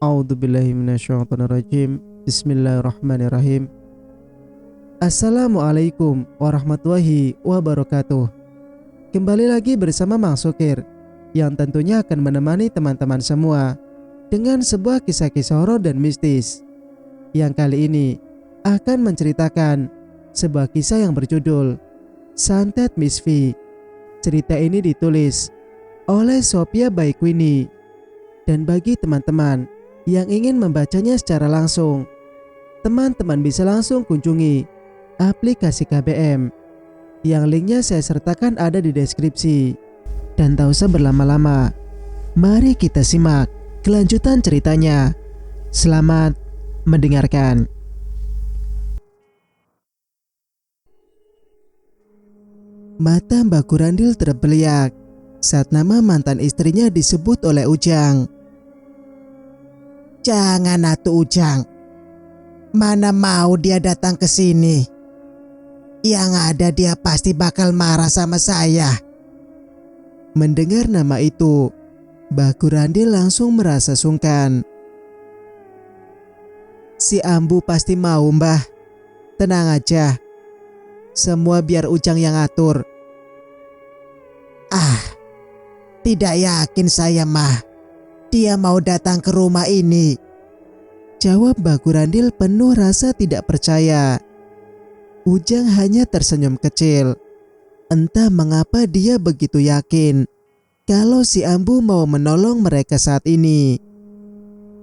A'udzubillahi minasyaitonirrajim. Bismillahirrahmanirrahim. Assalamualaikum warahmatullahi wabarakatuh. Kembali lagi bersama Mang Sukir, yang tentunya akan menemani teman-teman semua dengan sebuah kisah-kisah horor dan mistis, yang kali ini akan menceritakan sebuah kisah yang berjudul Santet Miss V. Cerita ini ditulis oleh Sophia Baikwini. Dan bagi teman-teman yang ingin membacanya secara langsung, teman-teman bisa langsung kunjungi aplikasi KBM yang linknya saya sertakan ada di deskripsi. Dan tak usah berlama-lama, mari kita simak kelanjutan ceritanya. Selamat mendengarkan. Mata Mbak Kurandil terbeliak saat nama mantan istrinya disebut oleh Ujang. Jangan atuh Ujang. Mana mau dia datang ke sini. Yang ada dia pasti bakal marah sama saya. Mendengar nama itu, Mbak Kurandil langsung merasa sungkan. Si Ambu pasti mau, Mbah. Tenang aja. Semua biar Ujang yang atur. Tidak yakin saya mah. Dia mau datang ke rumah ini. Jawab Mbak Kurandil penuh rasa tidak percaya. Ujang hanya tersenyum kecil. Entah mengapa dia begitu yakin kalau si Ambu mau menolong mereka saat ini.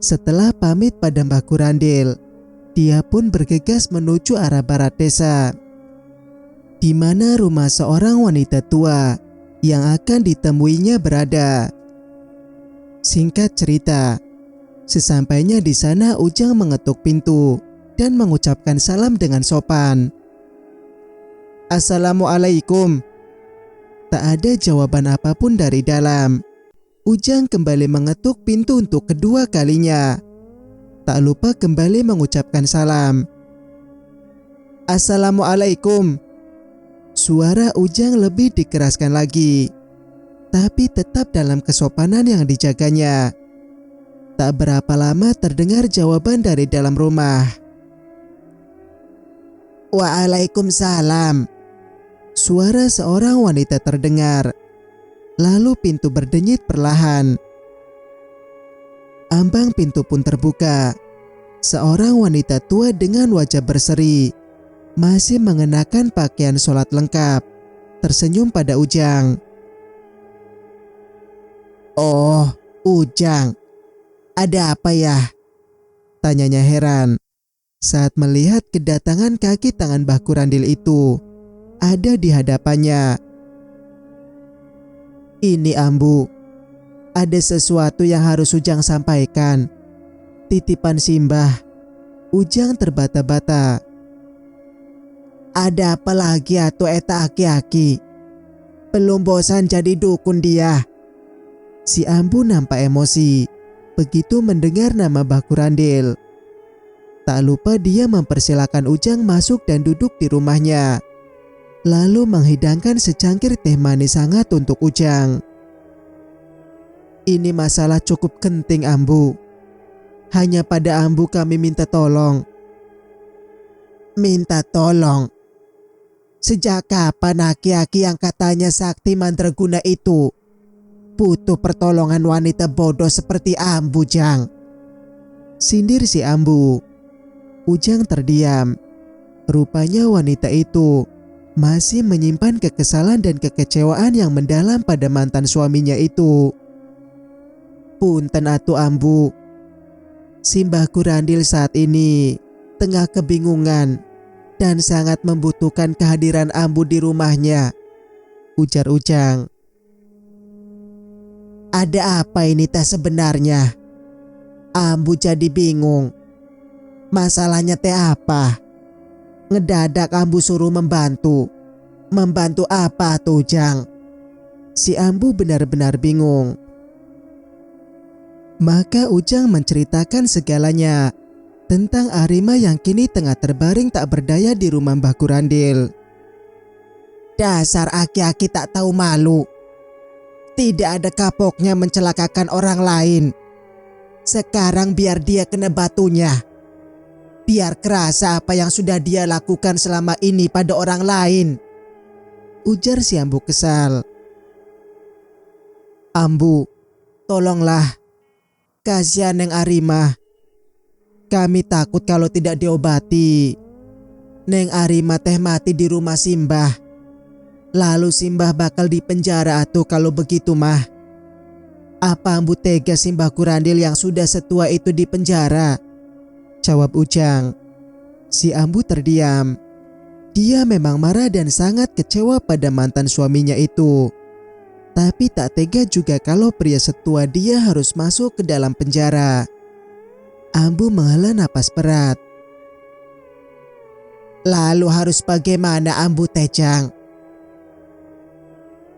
Setelah pamit pada Mbak Kurandil, dia pun bergegas menuju arah barat desa, di mana rumah seorang wanita tua yang akan ditemuinya berada. Singkat cerita, sesampainya di sana Ujang mengetuk pintu dan mengucapkan salam dengan sopan. Assalamualaikum. Tak ada jawaban apapun dari dalam. Ujang kembali mengetuk pintu untuk kedua kalinya. Tak lupa kembali mengucapkan salam. Assalamualaikum. Suara Ujang lebih dikeraskan lagi, tapi tetap dalam kesopanan yang dijaganya. Tak berapa lama terdengar jawaban dari dalam rumah. Waalaikumsalam. Suara seorang wanita terdengar. Lalu pintu berdenyit perlahan. Ambang pintu pun terbuka. Seorang wanita tua dengan wajah berseri, masih mengenakan pakaian sholat lengkap, tersenyum pada Ujang. Oh, Ujang. Ada apa ya? Tanyanya heran saat melihat kedatangan kaki tangan Mbah Kurandil itu ada di hadapannya. Ini Ambu, ada sesuatu yang harus Ujang sampaikan. Titipan Simbah. Ujang terbata-bata. Ada apa lagi atuh eta aki-aki? Belum bosan jadi dukun dia. Si Ambu nampak emosi begitu mendengar nama Mbah Kurandil. Tak lupa dia mempersilakan Ujang masuk dan duduk di rumahnya, lalu menghidangkan secangkir teh manis hangat untuk Ujang. Ini masalah cukup genting Ambu. Hanya pada Ambu kami minta tolong. Minta tolong? Sejak kapan aki-aki yang katanya sakti mandraguna itu butuh pertolongan wanita bodoh seperti Ambu, Jang? Sindir si Ambu. Ujang terdiam. Rupanya wanita itu masih menyimpan kekesalan dan kekecewaan yang mendalam pada mantan suaminya itu. Punten atuh Ambu. Si Mbah Kurandil saat ini tengah kebingungan dan sangat membutuhkan kehadiran Ambu di rumahnya, ujar Ujang. Ada apa ini teh sebenarnya? Ambu jadi bingung. Masalahnya teh apa? Ngedadak Ambu suruh membantu. Membantu apa tuh, Jang? Si Ambu benar-benar bingung. Maka Ujang menceritakan segalanya tentang Arima yang kini tengah terbaring tak berdaya di rumah Mbah Kurandil. Dasar aki-aki tak tahu malu. Tidak ada kapoknya mencelakakan orang lain. Sekarang biar dia kena batunya. Biar kerasa apa yang sudah dia lakukan selama ini pada orang lain, ujar si Ambu kesal. Ambu, tolonglah. Kasihan Neng Arima. Kami takut kalau tidak diobati, Neng Arima teh mati di rumah Simbah. Lalu Simbah bakal dipenjara atuh kalau begitu mah. Apa Ambu tega Simbah Kurandil yang sudah setua itu dipenjara? Jawab Ujang. Si Ambu terdiam. Dia memang marah dan sangat kecewa pada mantan suaminya itu. Tapi tak tega juga kalau pria setua dia harus masuk ke dalam penjara. Ambu menghela napas berat. Lalu harus bagaimana Ambu Tejang?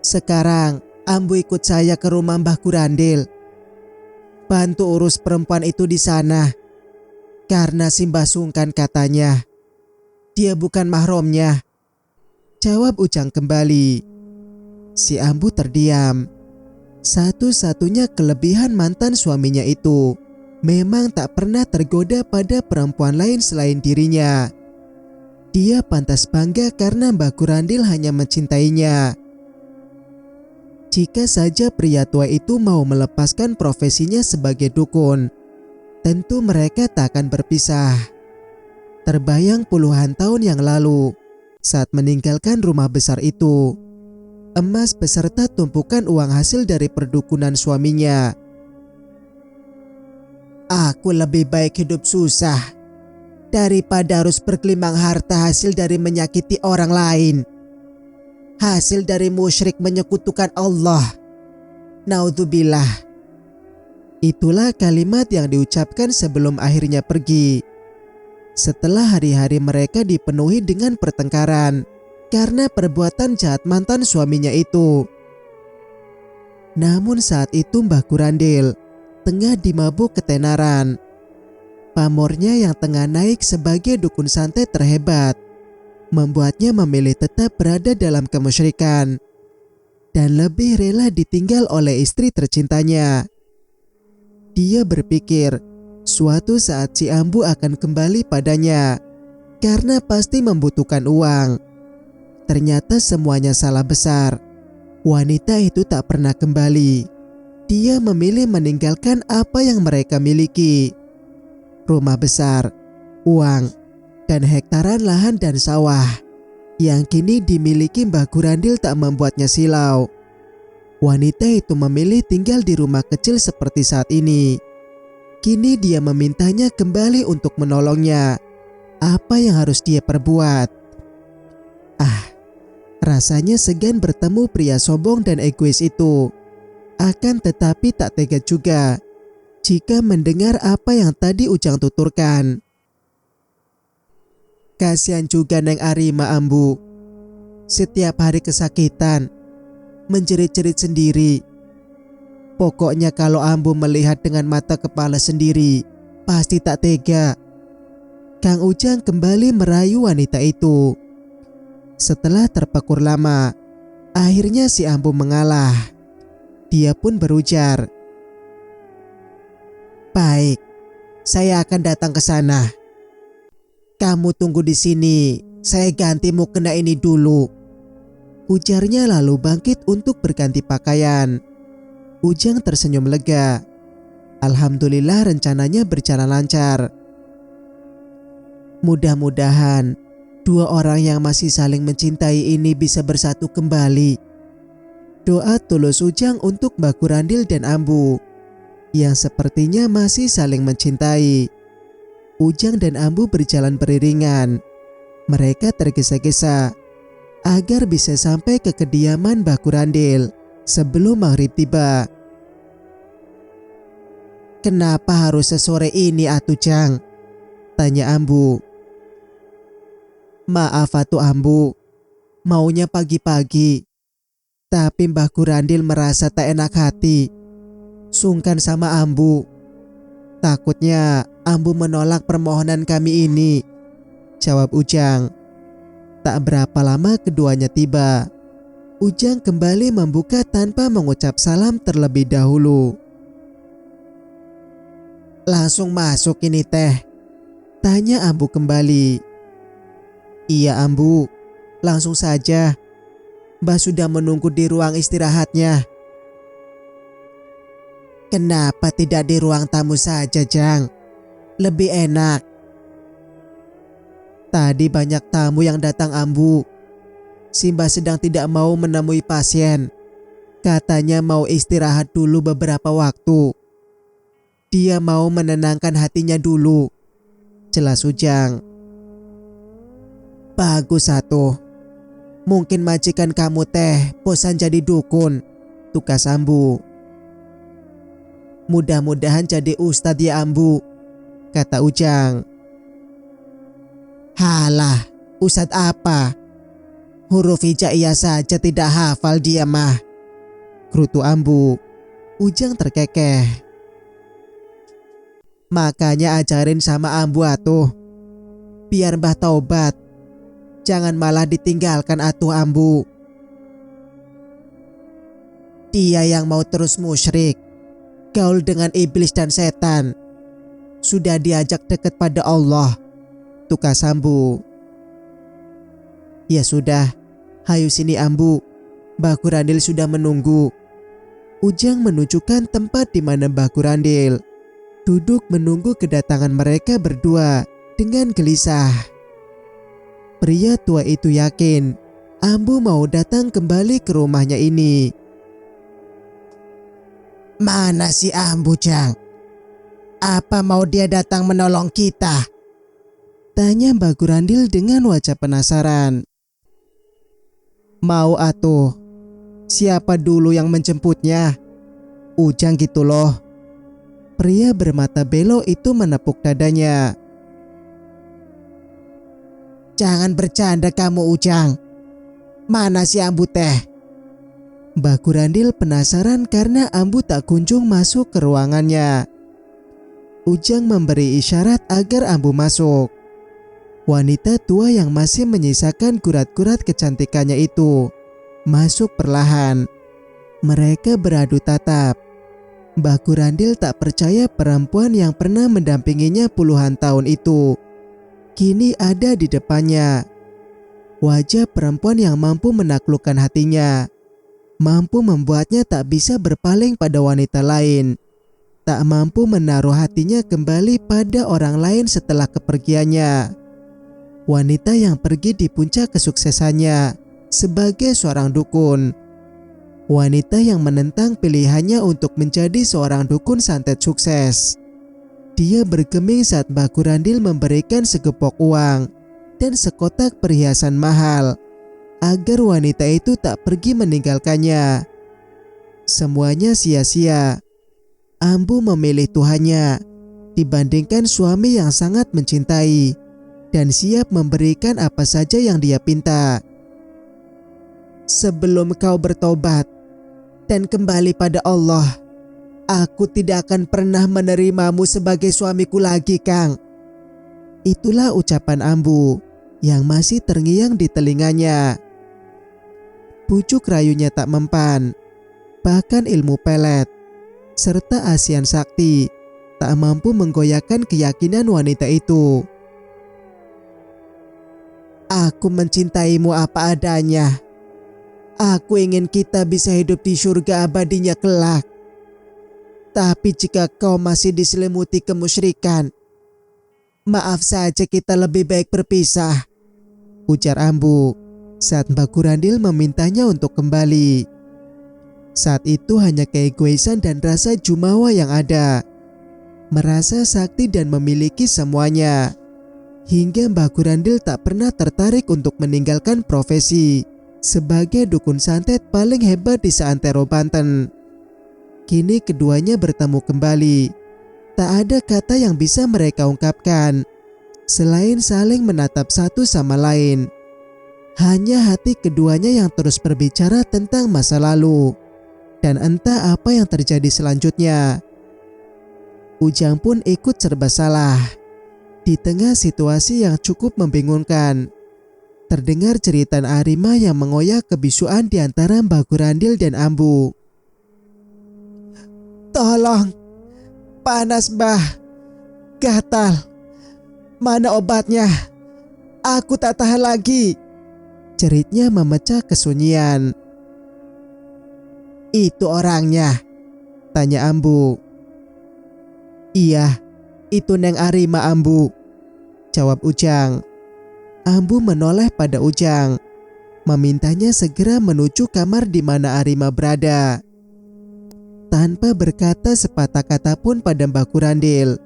Sekarang Ambu ikut saya ke rumah Mbah Kurandil. Bantu urus perempuan itu di sana. Karena Simbah sungkan katanya. Dia bukan mahromnya. Jawab Ujang kembali. Si Ambu terdiam. Satu-satunya kelebihan mantan suaminya itu memang tak pernah tergoda pada perempuan lain selain dirinya. Dia pantas bangga karena Mbah Kurandil hanya mencintainya. Jika saja pria tua itu mau melepaskan profesinya sebagai dukun, tentu mereka tak akan berpisah. Terbayang puluhan tahun yang lalu, saat meninggalkan rumah besar itu, emas beserta tumpukan uang hasil dari perdukunan suaminya. Aku lebih baik hidup susah daripada harus bergelimang harta hasil dari menyakiti orang lain. Hasil dari musyrik menyekutukan Allah. Naudzubillah. Itulah kalimat yang diucapkan sebelum akhirnya pergi. Setelah hari-hari mereka dipenuhi dengan pertengkaran karena perbuatan jahat mantan suaminya itu. Namun saat itu Mbah Kurandil tengah dimabuk ketenaran. Pamornya yang tengah naik sebagai dukun santet terhebat membuatnya memilih tetap berada dalam kemusyrikan dan lebih rela ditinggal oleh istri tercintanya. Dia berpikir suatu saat si Ambu akan kembali padanya karena pasti membutuhkan uang. Ternyata semuanya salah besar. Wanita itu tak pernah kembali. Dia memilih meninggalkan apa yang mereka miliki. Rumah besar, uang, dan hektaran lahan dan sawah yang kini dimiliki Mbah Kurandil tak membuatnya silau. Wanita itu memilih tinggal di rumah kecil seperti saat ini. Kini dia memintanya kembali untuk menolongnya. Apa yang harus dia perbuat? Rasanya segan bertemu pria sombong dan egois itu. Akan tetapi tak tega juga jika mendengar apa yang tadi Ujang tuturkan. Kasihan juga Neng Arima Ambu. Setiap hari kesakitan, menjerit-jerit sendiri. Pokoknya kalau Ambu melihat dengan mata kepala sendiri, pasti tak tega. Kang Ujang kembali merayu wanita itu. Setelah terpakur lama, akhirnya si Ambu mengalah. Dia pun berujar, "Baik, saya akan datang ke sana. Kamu tunggu di sini, saya gantimu kena ini dulu." Ujarnya lalu bangkit untuk berganti pakaian. Ujang tersenyum lega. Alhamdulillah rencananya berjalan lancar. Mudah-mudahan dua orang yang masih saling mencintai ini bisa bersatu kembali. Doa tulus Ujang untuk Mbah Kurandil dan Ambu yang sepertinya masih saling mencintai. Ujang dan Ambu berjalan beriringan. Mereka tergesa-gesa agar bisa sampai ke kediaman Mbah Kurandil sebelum maghrib tiba. "Kenapa harus sesore ini atuh Jang?" tanya Ambu. "Maaf atuh Ambu, maunya pagi-pagi. Tapi Mbah Kurandil merasa tak enak hati. Sungkan sama Ambu. Takutnya Ambu menolak permohonan kami ini," jawab Ujang. Tak berapa lama keduanya tiba. Ujang kembali membuka tanpa mengucap salam terlebih dahulu. Langsung masuk ini teh? Tanya Ambu kembali. Iya Ambu, langsung saja. Mbah sudah menunggu di ruang istirahatnya. Kenapa tidak di ruang tamu saja, Jang? Lebih enak. Tadi banyak tamu yang datang Ambu. Simba sedang tidak mau menemui pasien. Katanya mau istirahat dulu beberapa waktu. Dia mau menenangkan hatinya dulu, jelas Ujang. Bagus atuh. Mungkin majikan kamu teh bosan jadi dukun, tukas Ambu. Mudah-mudahan jadi ustadz ya Ambu, kata Ujang. Halah, ustadz apa? Huruf hijaiyah saja tidak hafal dia mah, gerutu Ambu. Ujang terkekeh. Makanya ajarin sama Ambu atuh, biar Mbah taubat. Jangan malah ditinggalkan atuh Ambu. Dia yang mau terus musyrik, gaul dengan iblis dan setan, sudah diajak dekat pada Allah, tukas Ambu. Ya sudah, hayu sini Ambu, Mbah Gurandil sudah menunggu. Ujang menunjukkan tempat di mana Mbah Gurandil duduk menunggu kedatangan mereka berdua dengan gelisah. Pria tua itu yakin Ambu mau datang kembali ke rumahnya ini. Mana si Ambu, Jang? Apa mau dia datang menolong kita? Tanya Mbah Gurandil dengan wajah penasaran. Mau atuh. Siapa dulu yang menjemputnya? Ujang gitu loh. Pria bermata belo itu menepuk dadanya. Jangan bercanda kamu Ujang. Mana si Ambu teh? Mbah Gurandil penasaran karena Ambu tak kunjung masuk ke ruangannya. Ujang memberi isyarat agar Ambu masuk. Wanita tua yang masih menyisakan kurat-kurat kecantikannya itu masuk perlahan. Mereka beradu tatap. Mbah Gurandil tak percaya perempuan yang pernah mendampinginya puluhan tahun itu kini ada di depannya. Wajah perempuan yang mampu menaklukkan hatinya, mampu membuatnya tak bisa berpaling pada wanita lain, tak mampu menaruh hatinya kembali pada orang lain setelah kepergiannya. Wanita yang pergi di puncak kesuksesannya sebagai seorang dukun. Wanita yang menentang pilihannya untuk menjadi seorang dukun santet sukses. Dia bergeming saat Mbah Gurandil memberikan segepok uang dan sekotak perhiasan mahal agar wanita itu tak pergi meninggalkannya. Semuanya sia-sia. Ambu memilih Tuhannya dibandingkan suami yang sangat mencintai dan siap memberikan apa saja yang dia pinta. Sebelum kau bertobat dan kembali pada Allah, aku tidak akan pernah menerimamu sebagai suamiku lagi, Kang. Itulah ucapan Ambu yang masih terngiang di telinganya. Pucuk rayunya tak mempan, bahkan ilmu pelet serta asian sakti tak mampu menggoyahkan keyakinan wanita itu. Aku mencintaimu apa adanya. Aku ingin kita bisa hidup di surga abadinya kelak. Tapi jika kau masih diselimuti kemusyrikan, maaf saja kita lebih baik berpisah, ujar Ambu saat Mbah Gurandil memintanya untuk kembali. Saat itu hanya keegoisan dan rasa jumawa yang ada. Merasa sakti dan memiliki semuanya. Hingga Mbah Gurandil tak pernah tertarik untuk meninggalkan profesi sebagai dukun santet paling hebat di seantero Banten. Kini keduanya bertemu kembali. Tak ada kata yang bisa mereka ungkapkan selain saling menatap satu sama lain. Hanya hati keduanya yang terus berbicara tentang masa lalu dan entah apa yang terjadi selanjutnya. Ujang pun ikut serba salah. Di tengah situasi yang cukup membingungkan, terdengar jeritan Arima yang mengoyak kebisuan di antara Mbah Gurandil dan Ambu. Tolong, panas Mbah, Gatal. Mana obatnya? Aku tak tahan lagi. Jeritnya memecah kesunyian. Itu orangnya? Tanya Ambu. Iya, itu Neng Arima, Ambu. Jawab Ujang. Ambu menoleh pada Ujang, memintanya segera menuju kamar di mana Arima berada. Tanpa berkata sepatah kata pun pada Mbah Kurandil,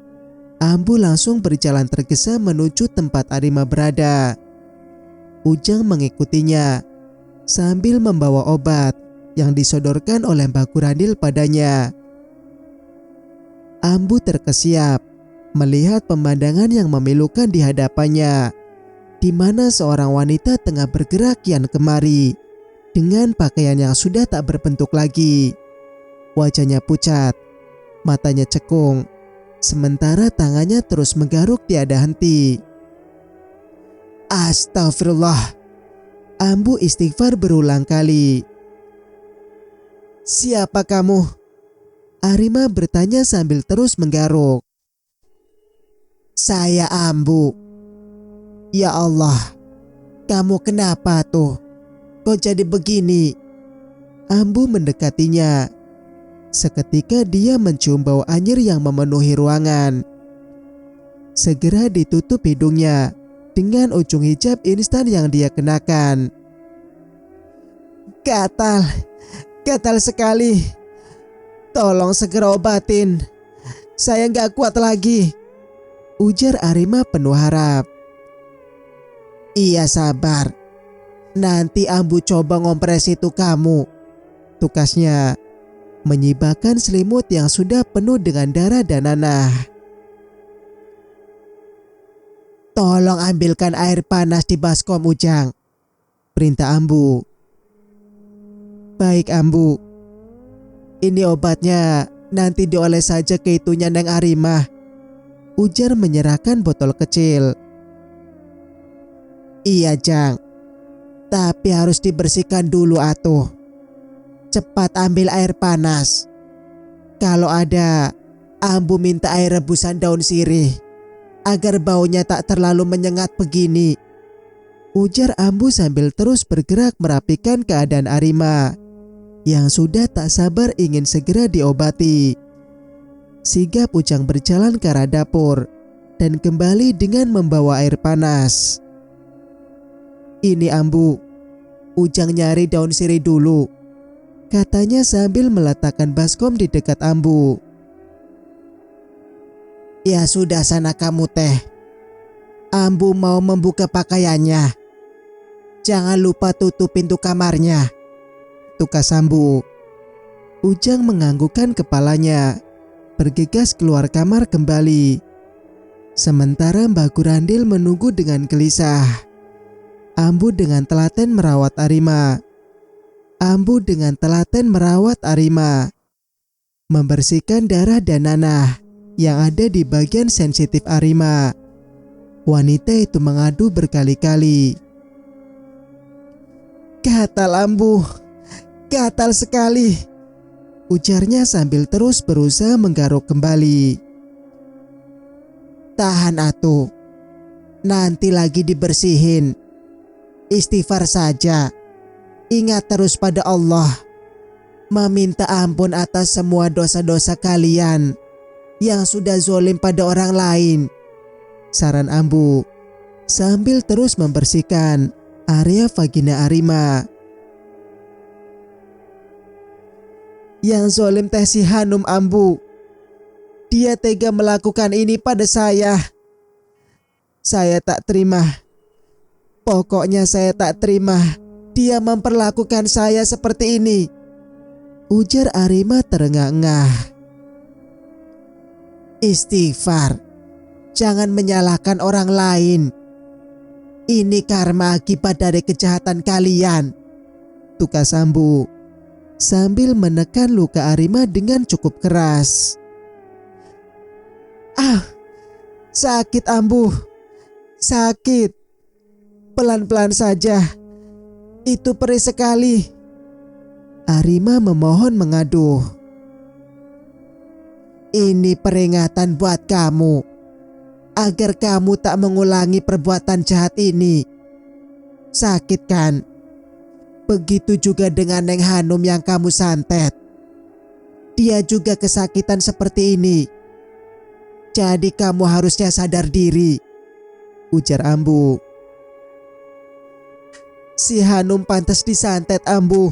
Ambu langsung berjalan tergesa menuju tempat Arima berada. Ujang mengikutinya sambil membawa obat yang disodorkan oleh Mbah Kurandil padanya. Ambu terkesiap melihat pemandangan yang memilukan di hadapannya, di mana seorang wanita tengah bergerak kian kemari dengan pakaian yang sudah tak berbentuk lagi. Wajahnya pucat, matanya cekung, sementara tangannya terus menggaruk tiada henti. Astagfirullah. Ambu istighfar berulang kali. Siapa kamu? Arima bertanya sambil terus menggaruk. Saya Ambu. Ya Allah, kamu kenapa tuh? Kok jadi begini? Ambu mendekatinya. Seketika dia mencium bau anyir yang memenuhi ruangan. Segera ditutup hidungnya dengan ujung hijab instan yang dia kenakan. Gatal, gatal sekali. Tolong segera obatin. Saya nggak kuat lagi. Ujar Arima penuh harap. Iya, sabar. Nanti Ambu coba ngompres itu kamu. Tukasnya menyibakkan selimut yang sudah penuh dengan darah dan nanah. Tolong ambilkan air panas di baskom, Ujang. Perintah Ambu. Baik, Ambu. Ini obatnya, nanti dioles saja ke itunya Neng Arima. Ujar menyerahkan botol kecil. Iya, Jang. Tapi harus dibersihkan dulu atuh. Cepat ambil air panas. Kalau ada, Ambu minta air rebusan daun sirih agar baunya tak terlalu menyengat begini. Ujar Ambu sambil terus bergerak merapikan keadaan Arima yang sudah tak sabar ingin segera diobati. Sigap Ujang berjalan ke arah dapur dan kembali dengan membawa air panas. Ini Ambu, Ujang nyari daun sirih dulu, katanya sambil meletakkan baskom di dekat Ambu. Ya sudah, sana kamu teh. Ambu mau membuka pakaiannya. Jangan lupa tutup pintu kamarnya. Tukas Ambu. Ujang menganggukkan kepalanya, bergegas keluar kamar kembali. Sementara Mbah Kurandil menunggu dengan gelisah. Ambu dengan telaten merawat Arima. Membersihkan darah dan nanah yang ada di bagian sensitif Arima. Wanita itu mengadu berkali-kali. Gatal, Ambu. Gatal sekali. Ujarnya sambil terus berusaha menggaruk kembali. Tahan atuh. Nanti lagi dibersihin. Istighfar saja. Ingat terus pada Allah. Meminta ampun atas semua dosa-dosa kalian yang sudah zolim pada orang lain. Saran Ambu sambil terus membersihkan area vagina Arima. Yang zolim teh si Hanum, Ambu. Dia tega melakukan ini pada saya. Saya tak terima. Pokoknya saya tak terima dia memperlakukan saya seperti ini. Ujar Arima terengah-engah. Istighfar. Jangan menyalahkan orang lain. Ini karma akibat dari kejahatan kalian. Tukas Ambu sambil menekan luka Arima dengan cukup keras. Sakit, Ambu. Sakit. Pelan-pelan saja. Itu perih sekali. Arima memohon mengaduh. Ini peringatan buat kamu. agar kamu tak mengulangi perbuatan jahat ini. Sakit kan? Begitu juga dengan Neng Hanum yang kamu santet. Dia juga kesakitan seperti ini. Jadi kamu harusnya sadar diri, ujar Ambu. Si Hanum pantas disantet, Ambu.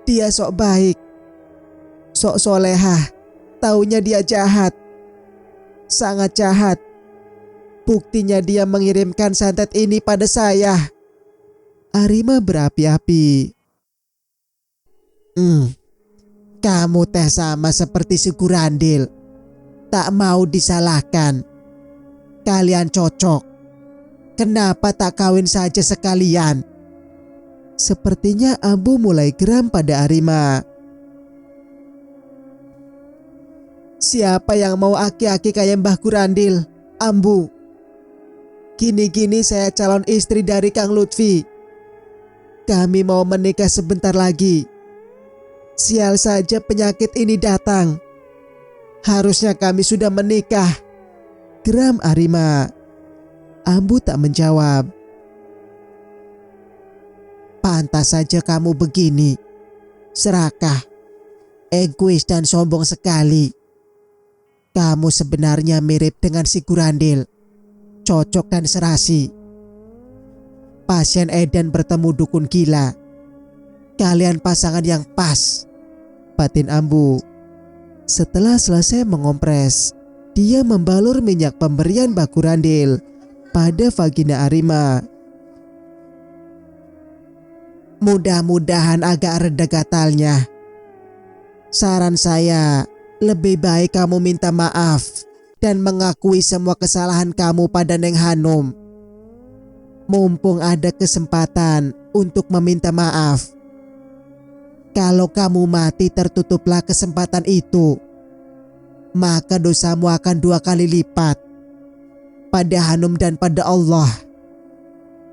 Dia sok baik, sok solehah, taunya dia jahat. Sangat jahat. Buktinya dia mengirimkan santet ini pada saya. Arima berapi-api. Kamu teh sama seperti si Gurandil. Tak mau disalahkan. Kalian cocok. Kenapa tak kawin saja sekalian? Sepertinya Ambu mulai geram pada Arima. Siapa yang mau aki-aki kayak Mbah Gurandil? Ambu. Gini-gini saya calon istri dari Kang Lutfi. Kami mau menikah sebentar lagi. Sial saja penyakit ini datang. Harusnya kami sudah menikah. Geram Arima. Ambu tak menjawab. Pantas saja kamu begini. Serakah, egois dan sombong sekali. Kamu sebenarnya mirip dengan si Gurandil. Cocok dan serasi. Pasien Edan bertemu dukun gila. Kalian pasangan yang pas, batin Ambu. Setelah selesai mengompres, dia membalur minyak pemberian Mbah Gurandil pada vagina Arima. Mudah-mudahan agak reda gatalnya. Saran saya, lebih baik kamu minta maaf dan mengakui semua kesalahan kamu pada Neng Hanum. Mumpung ada kesempatan untuk meminta maaf. Kalau kamu mati tertutuplah kesempatan itu, maka dosamu akan 2 kali lipat pada Hanum dan pada Allah.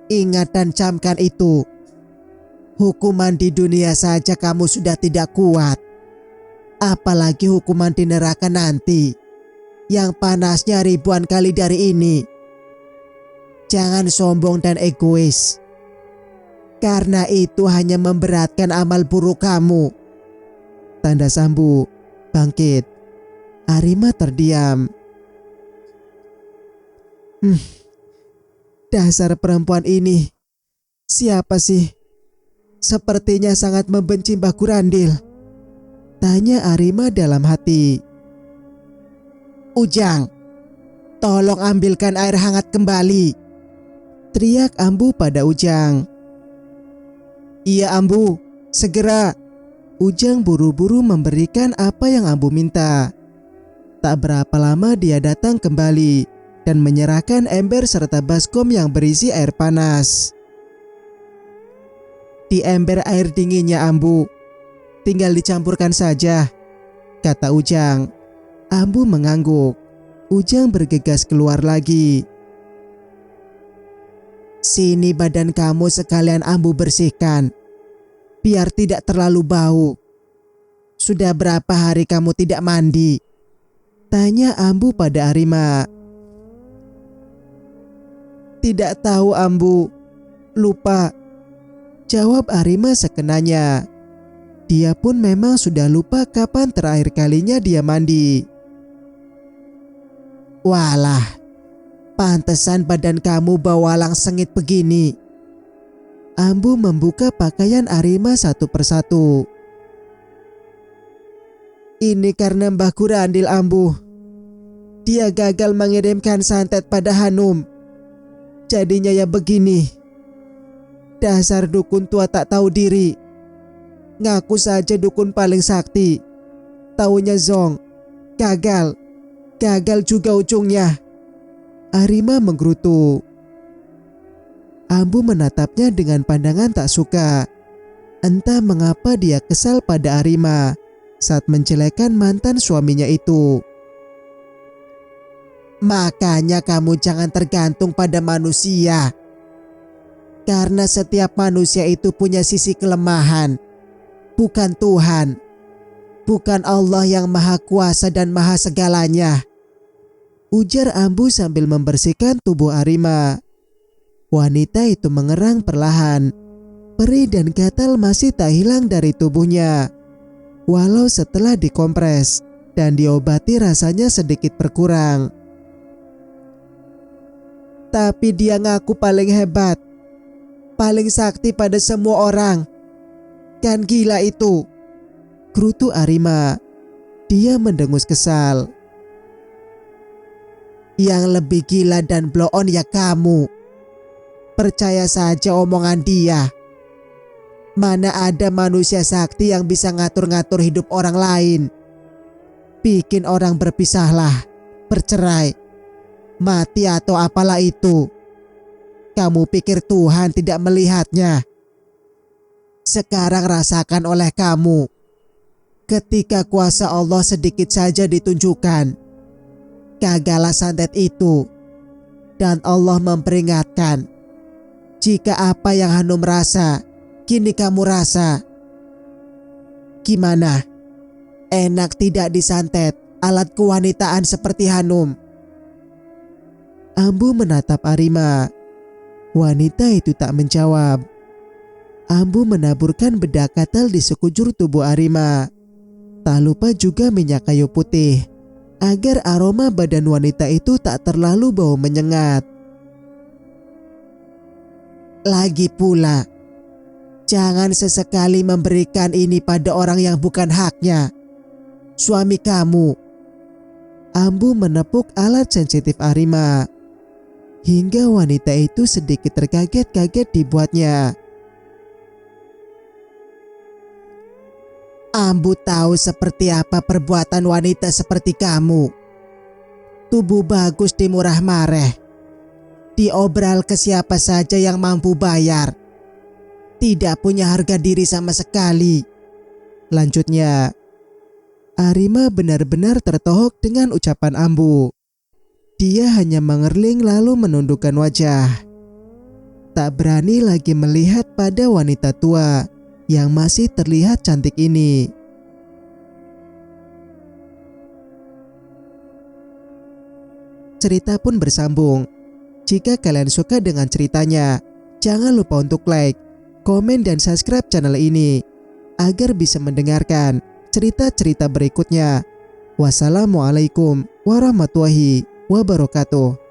Ingat dan camkan itu. Hukuman di dunia saja kamu sudah tidak kuat. Apalagi hukuman di neraka nanti, yang panasnya ribuan kali dari ini. Jangan sombong dan egois, karena itu hanya memberatkan amal buruk kamu. Tanda Sambu bangkit. Arima terdiam. Dasar perempuan ini. Siapa sih? Sepertinya sangat membenci Mbah Gurandil. Tanya Arima dalam hati. Ujang, tolong ambilkan air hangat kembali, teriak Ambu pada Ujang. Iya Ambu, segera. Ujang buru-buru memberikan apa yang Ambu minta. Tak berapa lama dia datang kembali dan menyerahkan ember serta baskom yang berisi air panas. Di ember air dinginnya Ambu, tinggal dicampurkan saja, kata Ujang. Ambu mengangguk. Ujang bergegas keluar lagi. Sini badan kamu sekalian Ambu bersihkan, biar tidak terlalu bau. Sudah berapa hari kamu tidak mandi? Tanya Ambu pada Arima. Tidak tahu Ambu, lupa, jawab Arima sekenanya. Dia pun memang sudah lupa kapan terakhir kalinya dia mandi. Walah, pantesan badan kamu bawalang sengit begini. Ambu membuka pakaian Arima satu persatu. Ini karena Mbah Gurandil Ambu. Dia gagal mengirimkan santet pada Hanum. Jadinya ya begini. Dasar dukun tua tak tahu diri. Ngaku saja dukun paling sakti. Taunya zong. Gagal. Gagal juga ujungnya. Arima menggerutu. Ambu menatapnya dengan pandangan tak suka. Entah mengapa dia kesal pada Arima saat menjelekan mantan suaminya itu. Makanya kamu jangan tergantung pada manusia. Karena setiap manusia itu punya sisi kelemahan. Bukan Tuhan. Bukan Allah yang maha kuasa dan maha segalanya. ujar Ambu sambil membersihkan tubuh Arima. Wanita itu mengerang perlahan. Perih dan gatal masih tak hilang dari tubuhnya. Walau setelah dikompres dan diobati rasanya sedikit berkurang. Tapi dia ngaku paling hebat, paling sakti pada semua orang. Kan gila itu, gerutu Arima. Dia mendengus kesal. Yang lebih gila dan blow on ya kamu. Percaya saja omongan dia. Mana ada manusia sakti yang bisa ngatur-ngatur hidup orang lain. Bikin orang berpisahlah, bercerai, mati atau apalah itu. Kamu pikir Tuhan tidak melihatnya? Sekarang rasakan oleh kamu. Ketika kuasa Allah sedikit saja ditunjukkan, gagallah santet itu. Dan Allah memperingatkan, jika apa yang Hanum rasa, kini kamu rasa. Gimana? Enak tidak disantet alat kewanitaan seperti Hanum? Ambu menatap Arima. Wanita itu tak menjawab. Ambu menaburkan bedak katal di sekujur tubuh Arima. Tak lupa juga minyak kayu putih, agar aroma badan wanita itu tak terlalu bau menyengat. Lagi pula, jangan sesekali memberikan ini pada orang yang bukan haknya. Suami kamu. Ambu menepuk alat sensitif Arima. Hingga wanita itu sedikit terkaget-kaget dibuatnya. Ambu tahu seperti apa perbuatan wanita seperti kamu. Tubuh bagus dimurah mareh. Diobral ke siapa saja yang mampu bayar. Tidak punya harga diri sama sekali. Lanjutnya. Arima benar-benar tertohok dengan ucapan Ambu. Dia hanya mengerling lalu menundukkan wajah. Tak berani lagi melihat pada wanita tua yang masih terlihat cantik ini. Cerita pun bersambung. Jika kalian suka dengan ceritanya, jangan lupa untuk like, komen, dan subscribe channel ini agar bisa mendengarkan cerita-cerita berikutnya. Wassalamualaikum warahmatullahi wabarakatuh.